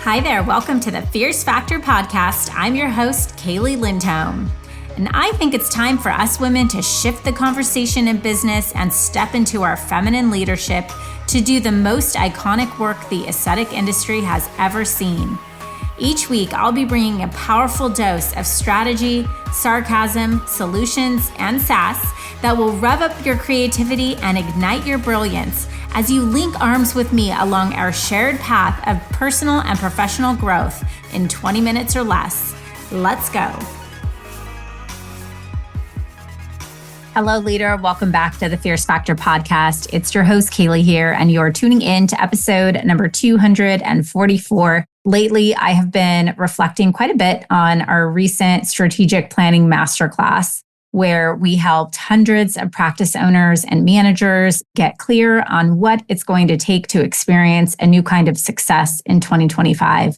Hi there, welcome to the Fierce Factor podcast. I'm your host, Kaylee Lindholm. And I think it's time for us women to shift the conversation in business and step into our feminine leadership to do the most iconic work the aesthetic industry has ever seen. Each week, I'll be bringing a powerful dose of strategy, sarcasm, solutions, and sass that will rev up your creativity and ignite your brilliance as you link arms with me along our shared path of personal and professional growth in 20 minutes or less. Let's go. Hello, leader. Welcome back to the Fierce Factor podcast. It's your host, Kaylee here, and you're tuning in to episode number 244. Lately, I have been reflecting quite a bit on our recent strategic planning masterclass, where we helped hundreds of practice owners and managers get clear on what it's going to take to experience a new kind of success in 2025.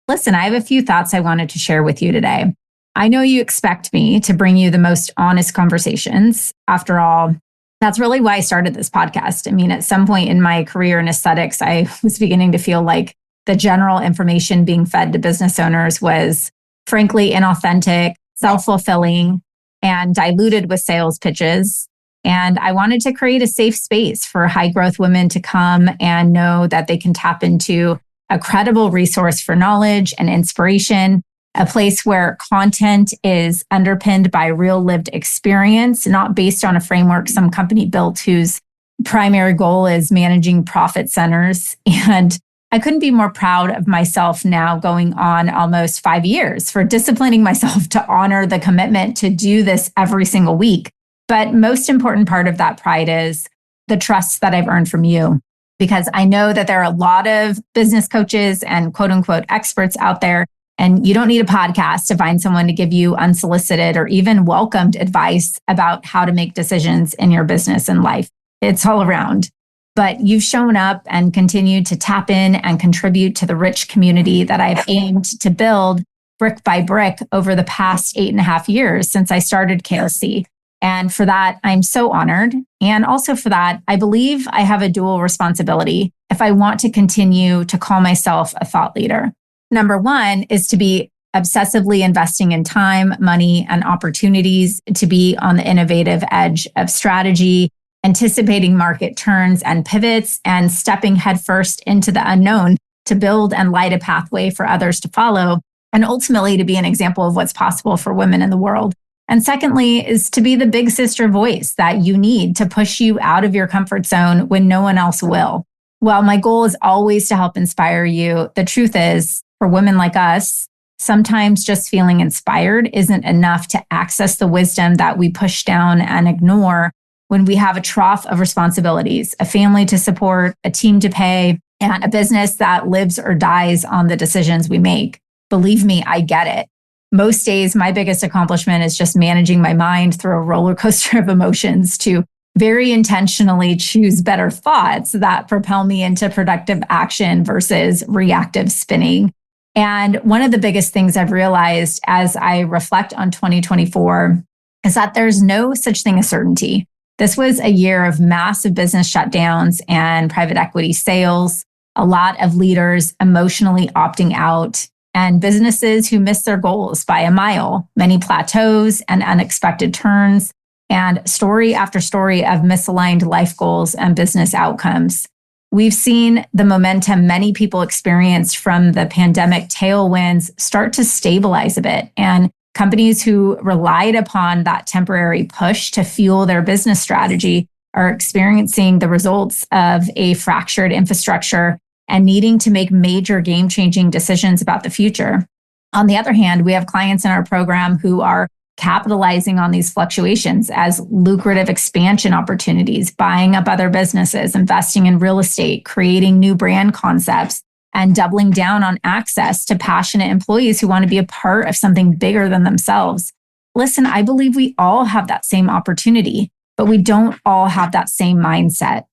Listen, I have a few thoughts I wanted to share with you today. I know you expect me to bring you the most honest conversations. After all, that's really why I started this podcast. I mean, at some point in my career in aesthetics, I was beginning to feel like the general information being fed to business owners was frankly inauthentic, self-fulfilling, and diluted with sales pitches. And I wanted to create a safe space for high growth women to come and know that they can tap into a credible resource for knowledge and inspiration, a place where content is underpinned by real lived experience, not based on a framework some company built whose primary goal is managing profit centers. And I couldn't be more proud of myself now, going on almost 5 years, for disciplining myself to honor the commitment to do this every single week. But most important part of that pride is the trust that I've earned from you, because I know that there are a lot of business coaches and quote unquote experts out there, and you don't need a podcast to find someone to give you unsolicited or even welcomed advice about how to make decisions in your business and life. It's all around. But you've shown up and continued to tap in and contribute to the rich community that I've aimed to build brick by brick over the past 8.5 years since I started KLC. And for that, I'm so honored. And also for that, I believe I have a dual responsibility if I want to continue to call myself a thought leader. Number one is to be obsessively investing in time, money, and opportunities to be on the innovative edge of strategy, anticipating market turns and pivots, and stepping headfirst into the unknown to build and light a pathway for others to follow, and ultimately to be an example of what's possible for women in the world. And secondly is to be the big sister voice that you need to push you out of your comfort zone when no one else will. While my goal is always to help inspire you, the truth is, for women like us, sometimes just feeling inspired isn't enough to access the wisdom that we push down and ignore when we have a trough of responsibilities, a family to support, a team to pay, and a business that lives or dies on the decisions we make. Believe me, I get it. Most days, my biggest accomplishment is just managing my mind through a roller coaster of emotions to very intentionally choose better thoughts that propel me into productive action versus reactive spinning. And one of the biggest things I've realized as I reflect on 2024 is that there's no such thing as certainty. This was a year of massive business shutdowns and private equity sales, a lot of leaders emotionally opting out, and businesses who missed their goals by a mile, many plateaus and unexpected turns, and story after story of misaligned life goals and business outcomes. We've seen the momentum many people experienced from the pandemic tailwinds start to stabilize a bit, and companies who relied upon that temporary push to fuel their business strategy are experiencing the results of a fractured infrastructure and needing to make major game-changing decisions about the future. On the other hand, we have clients in our program who are capitalizing on these fluctuations as lucrative expansion opportunities, buying up other businesses, investing in real estate, creating new brand concepts, and doubling down on access to passionate employees who want to be a part of something bigger than themselves. Listen, I believe we all have that same opportunity, but we don't all have that same mindset.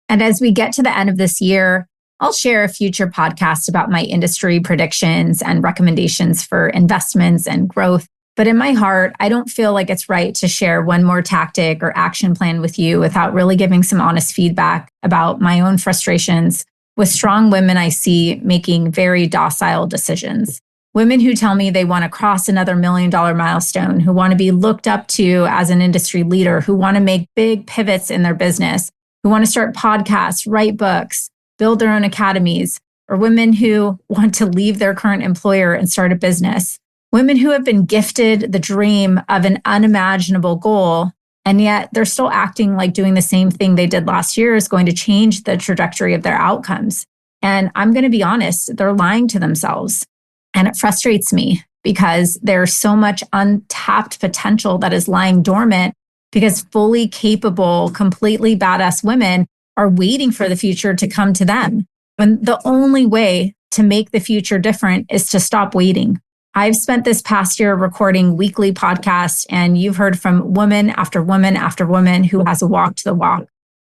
And as we get to the end of this year, I'll share a future podcast about my industry predictions and recommendations for investments and growth. But in my heart, I don't feel like it's right to share one more tactic or action plan with you without really giving some honest feedback about my own frustrations, With strong women, I see making very docile decisions. Women who tell me they want to cross another $1 million milestone, who want to be looked up to as an industry leader, who want to make big pivots in their business, who want to start podcasts, write books, build their own academies, or women who want to leave their current employer and start a business. Women who have been gifted the dream of an unimaginable goal, and yet they're still acting like doing the same thing they did last year is going to change the trajectory of their outcomes. And I'm going to be honest, they're lying to themselves. And it frustrates me because there's so much untapped potential that is lying dormant because fully capable, completely badass women are waiting for the future to come to them. When the only way to make the future different is to stop waiting. I've spent this past year recording weekly podcasts, and you've heard from woman after woman after woman who has walked the walk.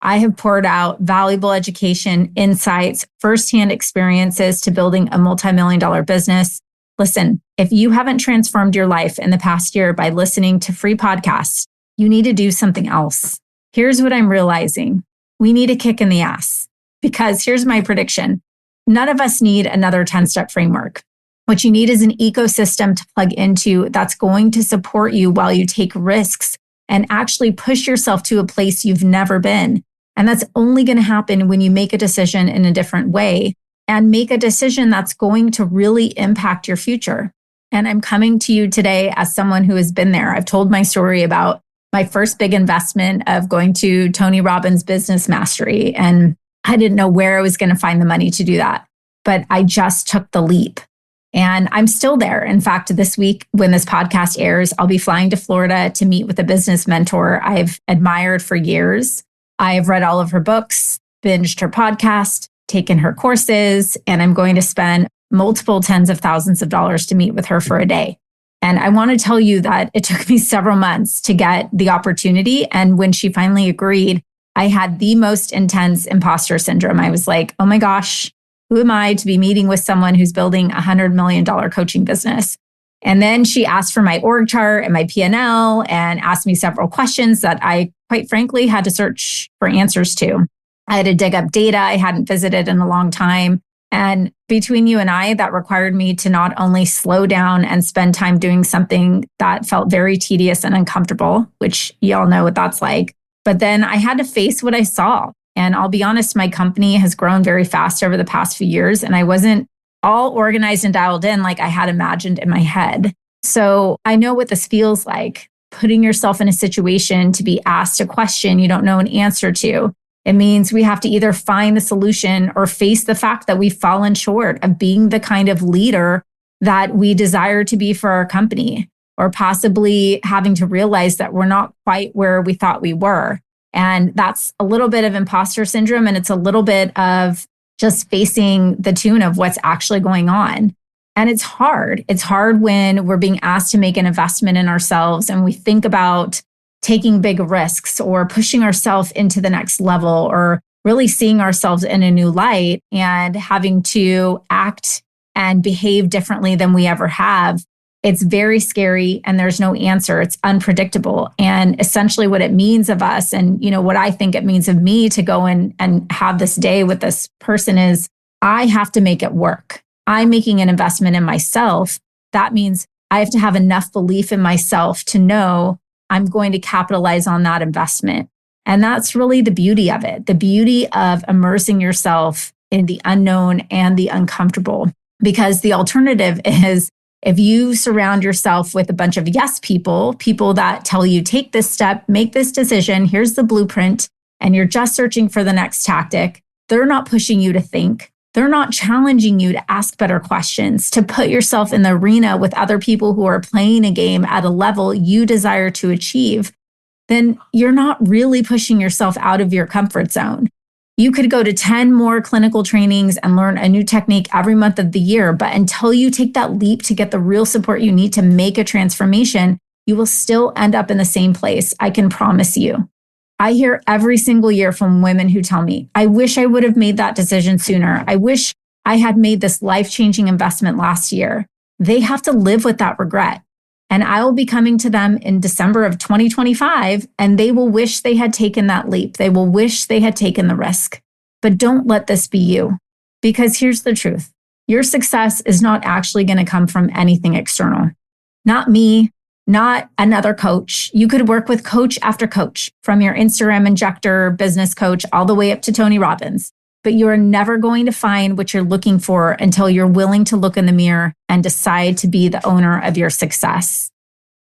I have poured out valuable education, insights, firsthand experiences to building a multi-million-dollar business. Listen, if you haven't transformed your life in the past year by listening to free podcasts, you need to do something else. Here's what I'm realizing. We need a kick in the ass because here's my prediction. None of us need another 10-step framework. What you need is an ecosystem to plug into that's going to support you while you take risks and actually push yourself to a place you've never been. And that's only going to happen when you make a decision in a different way and make a decision that's going to really impact your future. And I'm coming to you today as someone who has been there. I've told my story about my first big investment of going to Tony Robbins' Business Mastery. And I didn't know where I was going to find the money to do that, but I just took the leap. And I'm still there. In fact, this week, when this podcast airs, I'll be flying to Florida to meet with a business mentor I've admired for years. I have read all of her books, binged her podcast, taken her courses, and I'm going to spend multiple tens of thousands of dollars to meet with her for a day. And I want to tell you that it took me several months to get the opportunity. And when she finally agreed, I had the most intense imposter syndrome. I was like, oh my gosh, who am I to be meeting with someone who's building a $100 million coaching business? And then she asked for my org chart and my P&L and asked me several questions that I, quite frankly, had to search for answers to. I had to dig up data I hadn't visited in a long time. And between you and I, that required me to not only slow down and spend time doing something that felt very tedious and uncomfortable, which y'all know what that's like, but then I had to face what I saw. And I'll be honest, my company has grown very fast over the past few years, and I wasn't all organized and dialed in like I had imagined in my head. So I know what this feels like, putting yourself in a situation to be asked a question you don't know an answer to. It means we have to either find the solution or face the fact that we've fallen short of being the kind of leader that we desire to be for our company, or possibly having to realize that we're not quite where we thought we were. And that's a little bit of imposter syndrome. And it's a little bit of just facing the tune of what's actually going on. And it's hard. It's hard when we're being asked to make an investment in ourselves and we think about taking big risks or pushing ourselves into the next level or really seeing ourselves in a new light and having to act and behave differently than we ever have. It's very scary and there's no answer. It's unpredictable. And essentially what it means of us and what I think it means of me to go in and have this day with this person is I have to make it work. I'm making an investment in myself. That means I have to have enough belief in myself to know I'm going to capitalize on that investment. And that's really the beauty of it, the beauty of immersing yourself in the unknown and the uncomfortable. Because the alternative is if you surround yourself with a bunch of yes people that tell you, take this step, make this decision, here's the blueprint, and you're just searching for the next tactic, they're not pushing you to think. They're not challenging you to ask better questions, to put yourself in the arena with other people who are playing a game at a level you desire to achieve, then you're not really pushing yourself out of your comfort zone. You could go to 10 more clinical trainings and learn a new technique every month of the year, but until you take that leap to get the real support you need to make a transformation, you will still end up in the same place. I can promise you. I hear every single year from women who tell me, I wish I would have made that decision sooner. I wish I had made this life-changing investment last year. They have to live with that regret. And I will be coming to them in December of 2025, and they will wish they had taken that leap. They will wish they had taken the risk. But don't let this be you. Because here's the truth. Your success is not actually going to come from anything external. Not me, not another coach. You could work with coach after coach, from your Instagram injector, business coach, all the way up to Tony Robbins. But you are never going to find what you're looking for until you're willing to look in the mirror and decide to be the owner of your success.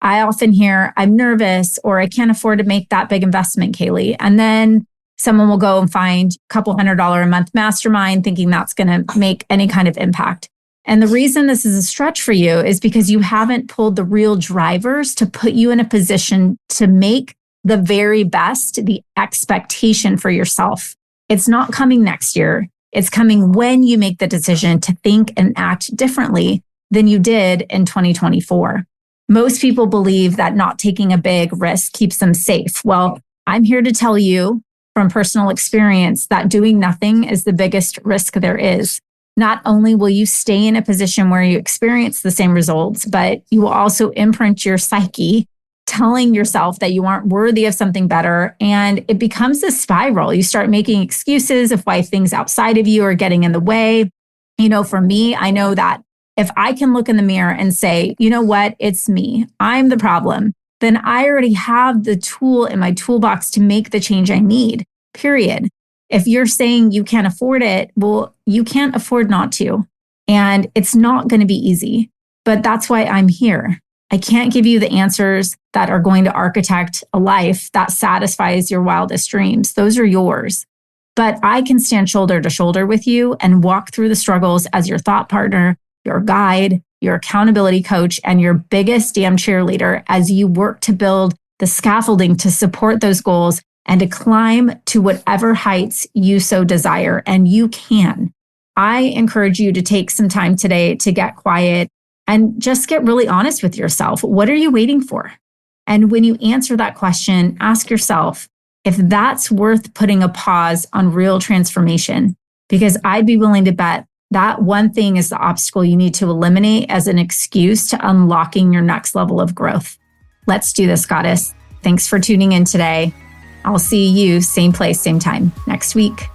I often hear, I'm nervous, or I can't afford to make that big investment, Kaylee. And then someone will go and find a couple $100 a month mastermind thinking that's going to make any kind of impact. And the reason this is a stretch for you is because you haven't pulled the real drivers to put you in a position to make the very best the expectation for yourself. It's not coming next year. It's coming when you make the decision to think and act differently than you did in 2024. Most people believe that not taking a big risk keeps them safe. Well, I'm here to tell you from personal experience that doing nothing is the biggest risk there is. Not only will you stay in a position where you experience the same results, but you will also imprint your psyche, telling yourself that you aren't worthy of something better. And it becomes a spiral. You start making excuses of why things outside of you are getting in the way. For me, I know that if I can look in the mirror and say, you know what, it's me, I'm the problem, then I already have the tool in my toolbox to make the change I need, period. If you're saying you can't afford it, well, you can't afford not to. And it's not going to be easy, but that's why I'm here. I can't give you the answers that are going to architect a life that satisfies your wildest dreams. Those are yours. But I can stand shoulder to shoulder with you and walk through the struggles as your thought partner, your guide, your accountability coach, and your biggest damn cheerleader as you work to build the scaffolding to support those goals and to climb to whatever heights you so desire. And you can. I encourage you to take some time today to get quiet and just get really honest with yourself. What are you waiting for? And when you answer that question, ask yourself if that's worth putting a pause on real transformation, because I'd be willing to bet that one thing is the obstacle you need to eliminate as an excuse to unlocking your next level of growth. Let's do this, Goddess. Thanks for tuning in today. I'll see you same place, same time next week.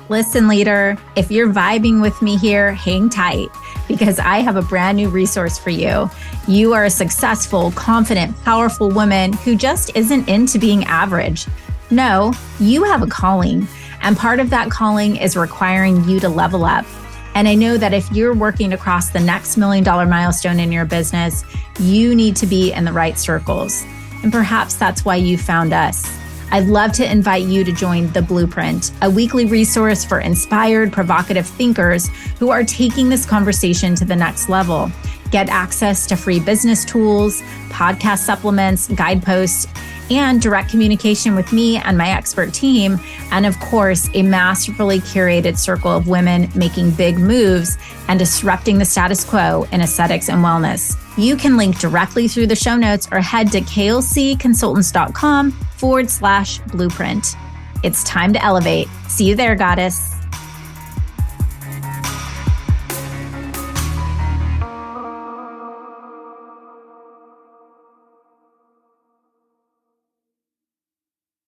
Listen, leader, if you're vibing with me here, hang tight, because I have a brand new resource for you. You are a successful, confident, powerful woman who just isn't into being average. No, you have a calling, and part of that calling is requiring you to level up. And I know that if you're working to cross the next $1 million milestone in your business, you need to be in the right circles. And perhaps that's why you found us. I'd love to invite you to join The Blueprint, a weekly resource for inspired, provocative thinkers who are taking this conversation to the next level. Get access to free business tools, podcast supplements, guideposts, and direct communication with me and my expert team. And of course, a masterfully curated circle of women making big moves and disrupting the status quo in aesthetics and wellness. You can link directly through the show notes or head to klcconsultants.com/blueprint. It's time to elevate. See you there, Goddess.